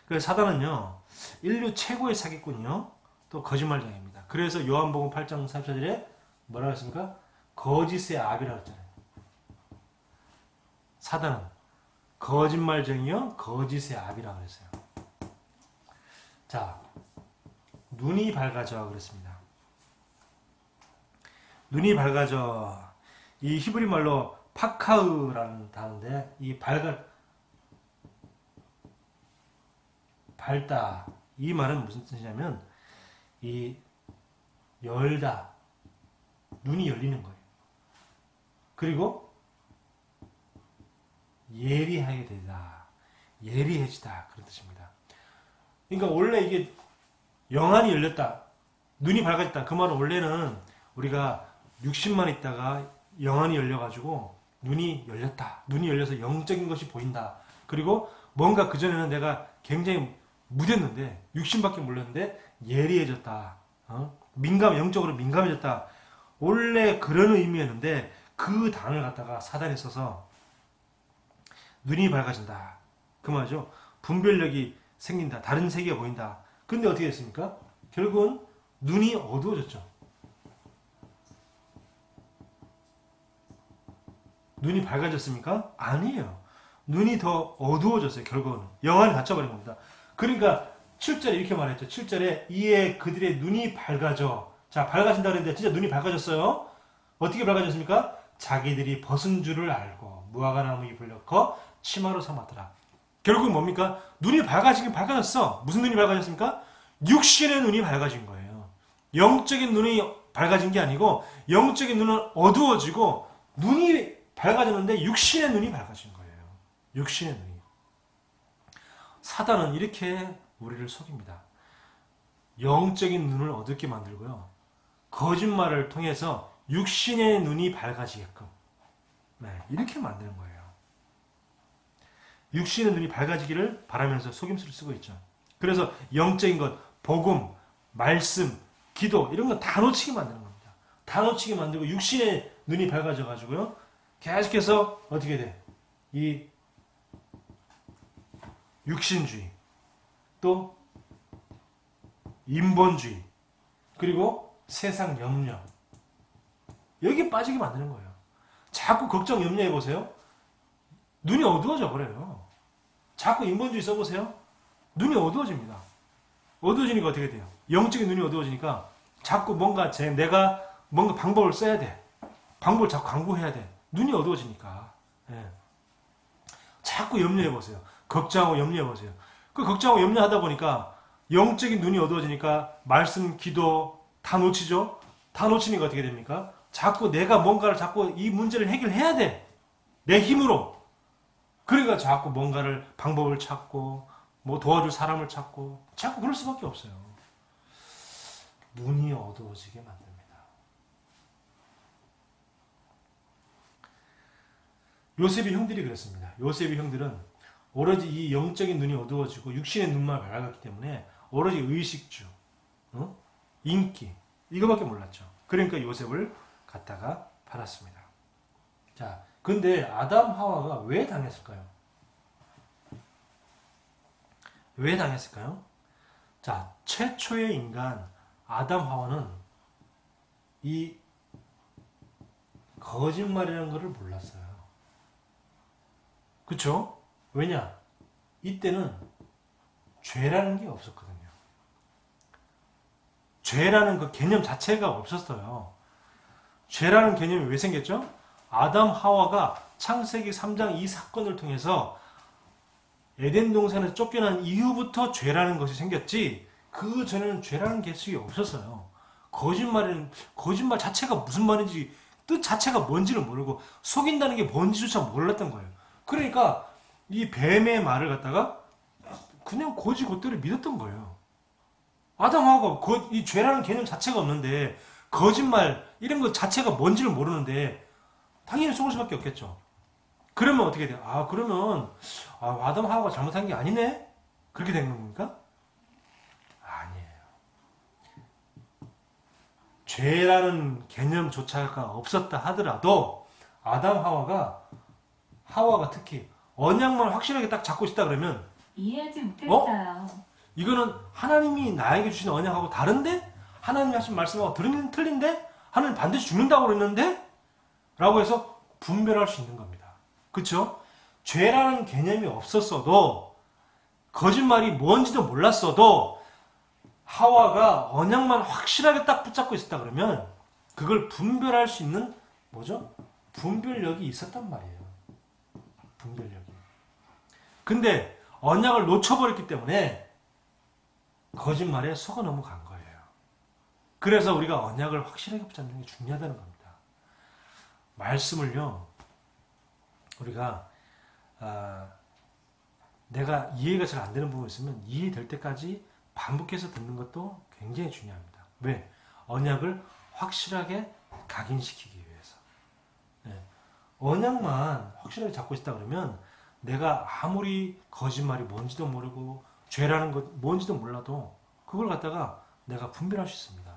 그래서 사단은요, 인류 최고의 사기꾼이요, 또 거짓말장입니다. 그래서 요한복음 8장 34절에 뭐라고 했습니까? 거짓의 압이라고 했잖아요. 사단은 거짓말쟁이요, 거짓의 압이라고 했어요. 자, 눈이 밝아져 그랬습니다. 눈이 밝아져. 이 히브리 말로 파카으라는 단어인데, 이 밝다. 이 말은 무슨 뜻이냐면, 이 열다. 눈이 열리는 거예요. 그리고 예리하게 되다. 예리해지다. 그런 뜻입니다. 그러니까 원래 이게 영안이 열렸다. 눈이 밝아졌다. 그 말은 원래는 우리가 60만 있다가 영안이 열려가지고 눈이 열렸다. 눈이 열려서 영적인 것이 보인다. 그리고 뭔가 그전에는 내가 굉장히 무뎠는데, 육신밖에 몰랐는데 예리해졌다. 영적으로 민감해졌다. 원래 그런 의미였는데, 그 단어를 갖다가 사단이 써서 눈이 밝아진다. 그 말이죠. 분별력이 생긴다. 다른 세계가 보인다. 근데 어떻게 됐습니까? 결국은 눈이 어두워졌죠. 눈이 밝아졌습니까? 아니에요. 눈이 더 어두워졌어요. 결국은 영안이 닫혀버린 겁니다. 그러니까 7절에 이렇게 말했죠. 7절에 이에 그들의 눈이 밝아져. 자, 밝아진다 그랬는데 진짜 눈이 밝아졌어요. 어떻게 밝아졌습니까? 자기들이 벗은 줄을 알고 무화과나무 잎을 넣고 치마로 삼았더라. 결국은 뭡니까? 눈이 밝아지긴 밝아졌어. 무슨 눈이 밝아졌습니까? 육신의 눈이 밝아진 거예요. 영적인 눈이 밝아진 게 아니고, 영적인 눈은 어두워지고 눈이 밝아졌는데 육신의 눈이 밝아진 거예요. 육신의 눈이. 사단은 이렇게 우리를 속입니다. 영적인 눈을 어둡게 만들고요, 거짓말을 통해서 육신의 눈이 밝아지게끔, 이렇게 만드는 거예요. 육신의 눈이 밝아지기를 바라면서 속임수를 쓰고 있죠. 그래서 영적인 것, 복음, 말씀, 기도 이런 거 다 놓치게 만드는 겁니다. 다 놓치게 만들고 육신의 눈이 밝아져 가지고요. 계속해서 어떻게 돼? 이 육신주의, 또 인본주의, 그리고 세상 염려, 여기에 빠지게 만드는 거예요. 자꾸 걱정 염려해 보세요. 눈이 어두워져 버려요. 자꾸 인본주의 써보세요. 눈이 어두워집니다. 어두워지니까 어떻게 돼요? 영적인 눈이 어두워지니까 자꾸 뭔가 내가 뭔가 방법을 써야 돼. 방법을 자꾸 강구해야 돼. 눈이 어두워지니까. 예. 자꾸 염려해 보세요. 걱정하고 염려해 보세요. 그 걱정하고 염려하다 보니까 영적인 눈이 어두워지니까 말씀, 기도 다 놓치죠? 다 놓치니까 어떻게 됩니까? 자꾸 내가 뭔가를 자꾸 이 문제를 해결해야 돼. 내 힘으로. 그러니까 자꾸 뭔가를 방법을 찾고 뭐 도와줄 사람을 찾고 자꾸 그럴 수밖에 없어요. 눈이 어두워지게 만듭니다. 요셉의 형들이 그랬습니다. 요셉의 형들은 오로지 이 영적인 눈이 어두워지고 육신의 눈만 밝았기 때문에 오로지 의식주, 인기 이거밖에 몰랐죠. 그러니까 요셉을 갖다가 팔았습니다. 자, 근데 아담 하와가 왜 당했을까요? 왜 당했을까요? 자, 최초의 인간 아담 하와는 이 거짓말이라는 것을 몰랐어요. 그쵸? 왜냐? 이때는 죄라는 게 없었거든요. 죄라는 그 개념 자체가 없었어요. 죄라는 개념이 왜 생겼죠? 아담 하와가 창세기 3장 이 사건을 통해서 에덴 동산에서 쫓겨난 이후부터 죄라는 것이 생겼지, 그 전에는 죄라는 개념이 없었어요. 거짓말 자체가 무슨 말인지, 뜻 자체가 뭔지를 모르고 속인다는 게 뭔지조차 몰랐던 거예요. 그러니까 이 뱀의 말을 갖다가 그냥 곧대로 믿었던 거예요. 아담 하와가 이 죄라는 개념 자체가 없는데, 거짓말 이런 것 자체가 뭔지를 모르는데 당연히 속을 수밖에 없겠죠. 그러면 어떻게 돼요? 그러면 아담 하와가 잘못한 게 아니네? 그렇게 된 겁니까? 아니에요. 죄라는 개념조차가 없었다 하더라도 아담 하와가 특히 언약만 확실하게 딱 잡고 있다 그러면 이해하지 못했어요. 이거는 하나님이 나에게 주신 언약하고 다른데? 하나님이 하신 말씀하고 틀린데? 하나님 반드시 죽는다고 그랬는데? 라고 해서 분별할 수 있는 겁니다. 그쵸? 죄라는 개념이 없었어도, 거짓말이 뭔지도 몰랐어도 하와가 언약만 확실하게 딱 붙잡고 있었다 그러면 그걸 분별할 수 있는 뭐죠? 분별력이 있었단 말이에요. 분별력이. 근데 언약을 놓쳐버렸기 때문에 거짓말에 속아 넘어간 거예요. 그래서 우리가 언약을 확실하게 붙잡는 게 중요하다는 겁니다. 말씀을요, 우리가 내가 이해가 잘 안 되는 부분이 있으면 이해될 때까지 반복해서 듣는 것도 굉장히 중요합니다. 왜? 언약을 확실하게 각인시키기 위해서. 네. 언약만 확실하게 잡고 있다 그러면 내가 아무리 거짓말이 뭔지도 모르고 죄라는 것 뭔지도 몰라도 그걸 갖다가 내가 분별할 수 있습니다.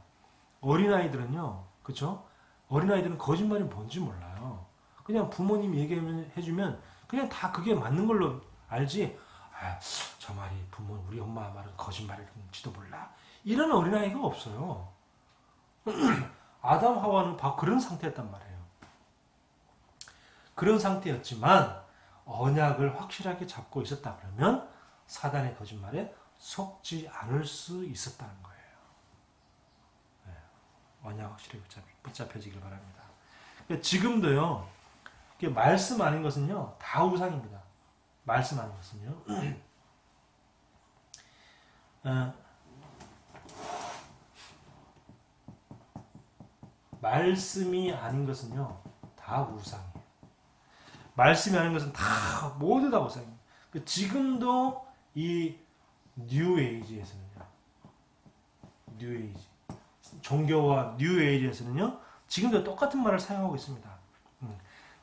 어린아이들은요, 그쵸? 어린아이들은 거짓말이 뭔지 몰라요. 그냥 부모님이 얘기해주면 그냥 다 그게 맞는 걸로 알지, 저 말이 우리 엄마 말은 거짓말일지도 몰라, 이런 어린아이가 없어요. 아담 하와는 바로 그런 상태였단 말이에요. 그런 상태였지만 언약을 확실하게 잡고 있었다 그러면 사단의 거짓말에 속지 않을 수 있었다는 거예요. 네. 언약 확실히 붙잡혀지길 바랍니다. 그러니까 지금도요, 말씀 아닌 것은요 다 우상입니다. 말씀 아닌 것은요. 말씀이 아닌 것은요 다 우상이에요. 말씀이 아닌 것은 다 모두 다 우상이에요. 지금도 이 뉴에이지에서는요, 뉴에이지 종교와 뉴에이지에서는요 지금도 똑같은 말을 사용하고 있습니다.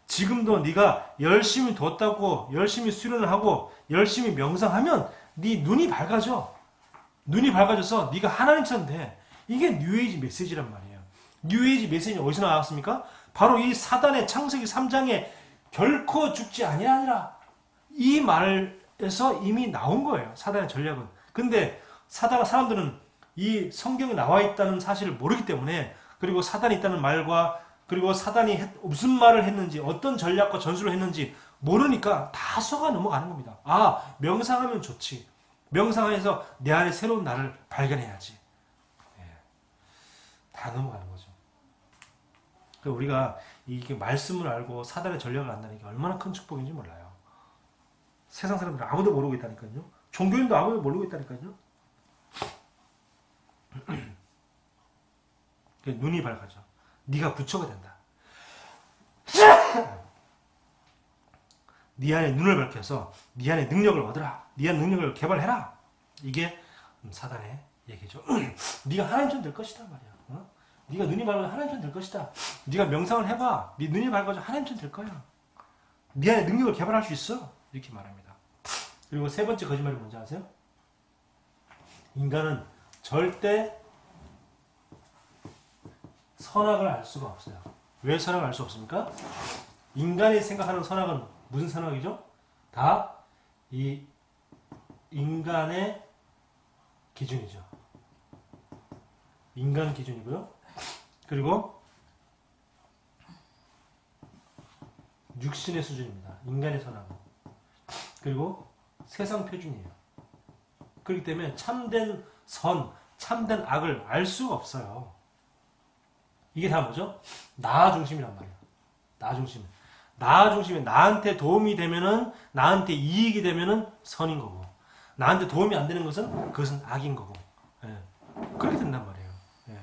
지금도 네가 열심히 뒀다고, 열심히 수련을 하고 열심히 명상하면 네 눈이 밝아져. 눈이 밝아져서 네가 하나님처럼 돼. 이게 뉴에이지 메시지란 말이에요. 뉴에이지 메시지는 어디서 나왔습니까? 바로 이 사단의 창세기 3장에 결코 죽지 아니하니라. 이 말에서 이미 나온 거예요. 사단의 전략은. 근데 사람들은 이 성경에 나와 있다는 사실을 모르기 때문에, 그리고 사단이 있다는 말과, 그리고 사단이 무슨 말을 했는지, 어떤 전략과 전술을 했는지 모르니까 다 속아 넘어가는 겁니다. 아, 명상하면 좋지. 명상해서 내 안에 새로운 나를 발견해야지. 예. 다 넘어가는 거죠. 그러니까 우리가 이게 말씀을 알고 사단의 전략을 안다는 게 얼마나 큰 축복인지 몰라요. 세상 사람들은 아무도 모르고 있다니까요. 종교인도 아무도 모르고 있다니까요. 눈이 밝아져. 네가 부처가 된다. 네 안에 눈을 밝혀서 네 안에 능력을 얻으라. 네 안에 능력을 개발해라. 이게 사단의 얘기죠. 네가 하나님처럼 될 것이다 말이야. 어? 네가 눈이 밝아져 하나님처럼 될 것이다. 네가 명상을 해봐. 네 눈이 밝아져 하나님처럼 될 거야. 네 안에 능력을 개발할 수 있어. 이렇게 말합니다. 그리고 세 번째 거짓말이 뭔지 아세요? 인간은 절대 선악을 알 수가 없어요. 왜 선악을 알 수 없습니까? 인간이 생각하는 선악은 무슨 선악이죠? 다 이 인간의 기준이죠. 인간 기준이고요. 그리고 육신의 수준입니다. 인간의 선악은. 그리고 세상 표준이에요. 그렇기 때문에 참된 선, 참된 악을 알 수가 없어요. 이게 다 뭐죠? 나 중심이란 말이에요. 나 중심. 나 중심이 나한테 도움이 되면은, 나한테 이익이 되면은 선인 거고, 나한테 도움이 안 되는 것은 그것은 악인 거고. 예. 그렇게 된단 말이에요. 예.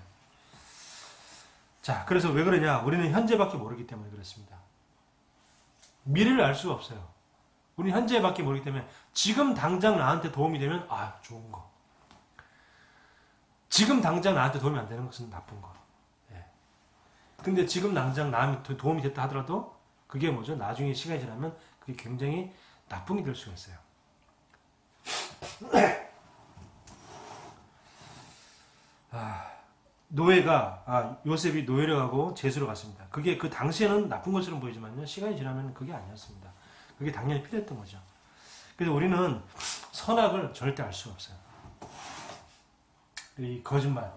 자, 그래서 왜 그러냐? 우리는 현재밖에 모르기 때문에 그렇습니다. 미래를 알 수가 없어요. 우리는 현재밖에 모르기 때문에 지금 당장 나한테 도움이 되면 좋은 거. 지금 당장 나한테 도움이 안 되는 것은 나쁜 거. 근데 지금 당장 나한테 도움이 됐다 하더라도 그게 뭐죠? 나중에 시간이 지나면 그게 굉장히 나쁜 게 될 수가 있어요. 요셉이 노예를 가고 제수로 갔습니다. 그게 그 당시에는 나쁜 것처럼 보이지만요, 시간이 지나면 그게 아니었습니다. 그게 당연히 필요했던 거죠. 그래서 우리는 선악을 절대 알 수가 없어요. 이 거짓말,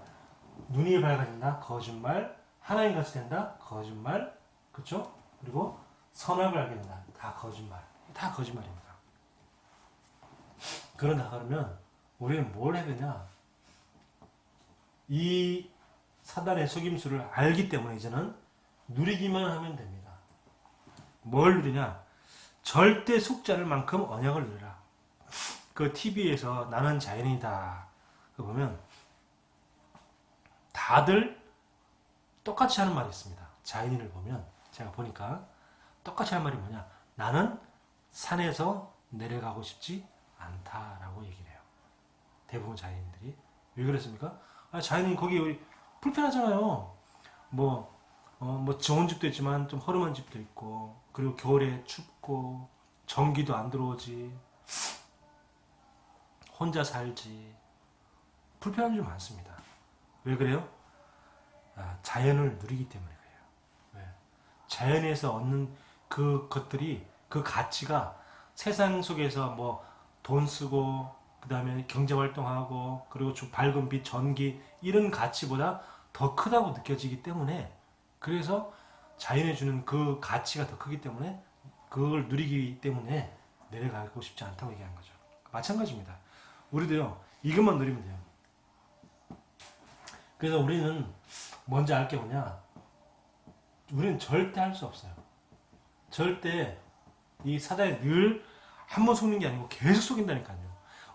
눈이 밝아진다, 거짓말, 하나님같이 된다, 거짓말, 그렇죠? 그리고 선악을 알게 된다, 다 거짓말, 다 거짓말입니다. 그러면 우리는 뭘 해야 되냐? 이 사단의 속임수를 알기 때문에 이제는 누리기만 하면 됩니다. 뭘 누리냐? 절대 속죄할 만큼 언약을 누리라. 그 TV에서 나는 자연이다 그거 보면 다들 똑같이 하는 말이 있습니다. 자연인을 보면 제가 보니까 똑같이 하는 말이 뭐냐? 나는 산에서 내려가고 싶지 않다라고 얘기를 해요. 대부분 자연인들이. 왜 그랬습니까? 자연인 거기 불편하잖아요. 뭐 좋은 집도 있지만 좀 허름한 집도 있고, 그리고 겨울에 춥고 전기도 안 들어오지, 혼자 살지, 불편한 점이 많습니다. 왜 그래요? 자연을 누리기 때문에 그래요. 왜? 자연에서 얻는 그 것들이, 그 가치가 세상 속에서 뭐 돈 쓰고 그 다음에 경제활동하고 그리고 밝은 빛, 전기 이런 가치보다 더 크다고 느껴지기 때문에, 그래서 자연이 주는 그 가치가 더 크기 때문에 그걸 누리기 때문에 내려가고 싶지 않다고 얘기한 거죠. 마찬가지입니다. 우리도요, 이것만 누리면 돼요. 그래서 우리는 먼저 알 게 뭐냐? 우리는 절대 할 수 없어요. 절대 이 사단이 늘 한 번 속는 게 아니고 계속 속인다니까요.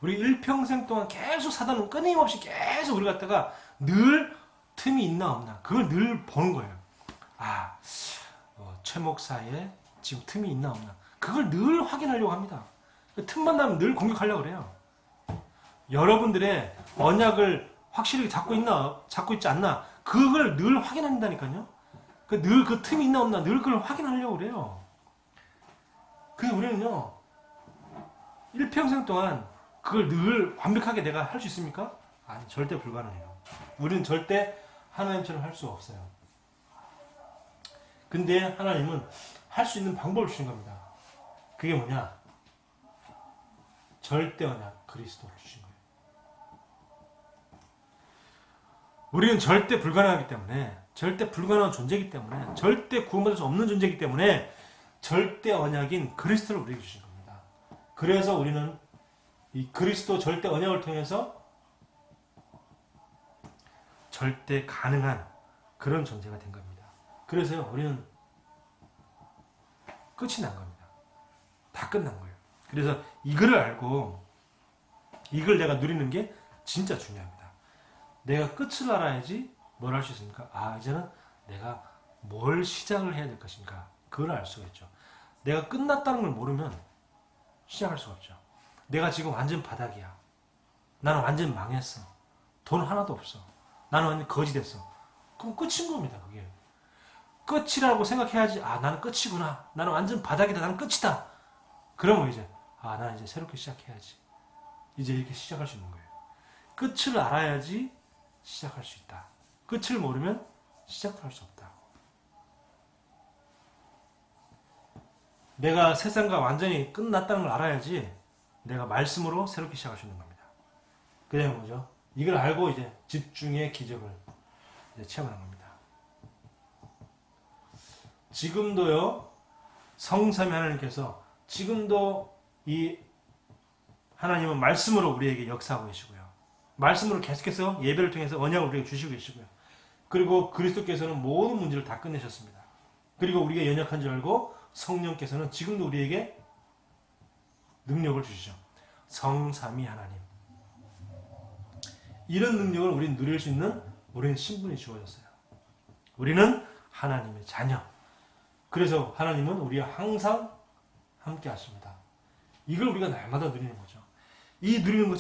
우리 일평생 동안 계속 사단은 끊임없이 계속 우리 갖다가 늘 틈이 있나 없나 그걸 늘 보는 거예요. 최 목사의 지금 틈이 있나 없나 그걸 늘 확인하려고 합니다. 틈만 나면 늘 공격하려고 그래요. 여러분들의 언약을 확실히 잡고 있지 않나 그걸 늘 확인한다니까요. 늘 그 틈이 있나 없나 늘 그걸 확인하려고 그래요. 그래서 우리는요, 일평생 동안 그걸 늘 완벽하게 내가 할 수 있습니까? 아니, 절대 불가능해요. 우리는 절대 하나님처럼 할 수 없어요. 근데 하나님은 할 수 있는 방법을 주신 겁니다. 그게 뭐냐? 절대 언약 그리스도를 주신 거예요. 우리는 절대 불가능하기 때문에, 절대 불가능한 존재이기 때문에, 절대 구원받을 수 없는 존재이기 때문에 절대 언약인 그리스도를 우리에게 주신 겁니다. 그래서 우리는 이 그리스도 절대 언약을 통해서 절대 가능한 그런 존재가 된 겁니다. 그래서 우리는 끝이 난 겁니다. 다 끝난 거예요. 그래서 이걸 알고 이걸 내가 누리는 게 진짜 중요합니다. 내가 끝을 알아야지 뭘 할 수 있습니까? 아, 이제는 내가 뭘 시작을 해야 될 것인가, 그걸 알 수가 있죠. 내가 끝났다는 걸 모르면 시작할 수가 없죠. 내가 지금 완전 바닥이야. 나는 완전 망했어. 돈 하나도 없어. 나는 완전 거지 됐어. 그럼 끝인 겁니다. 그게 끝이라고 생각해야지. 아, 나는 끝이구나. 나는 완전 바닥이다. 나는 끝이다. 그러면 이제 아, 나는 이제 새롭게 시작해야지. 이제 이렇게 시작할 수 있는 거예요. 끝을 알아야지 시작할 수 있다. 끝을 모르면 시작도 할 수 없다. 내가 세상과 완전히 끝났다는 걸 알아야지 내가 말씀으로 새롭게 시작할 수 있는 겁니다. 그냥 뭐죠? 이걸 알고 이제 집중의 기적을 이제 체험하는 겁니다. 지금도요, 성삼위 하나님께서 지금도 이 하나님은 말씀으로 우리에게 역사하고 계시고요. 말씀으로 계속해서 예배를 통해서 언약을 우리에게 주시고 계시고요. 그리고 그리스도께서는 모든 문제를 다 끝내셨습니다. 그리고 우리가 연약한 줄 알고 성령께서는 지금도 우리에게 능력을 주시죠. 성삼위 하나님. 이런 능력을 우리는 누릴 수 있는 우리는 신분이 주어졌어요. 우리는 하나님의 자녀. 그래서 하나님은 우리와 항상 함께 하십니다. 이걸 우리가 날마다 누리는 거죠. 이 누리는 것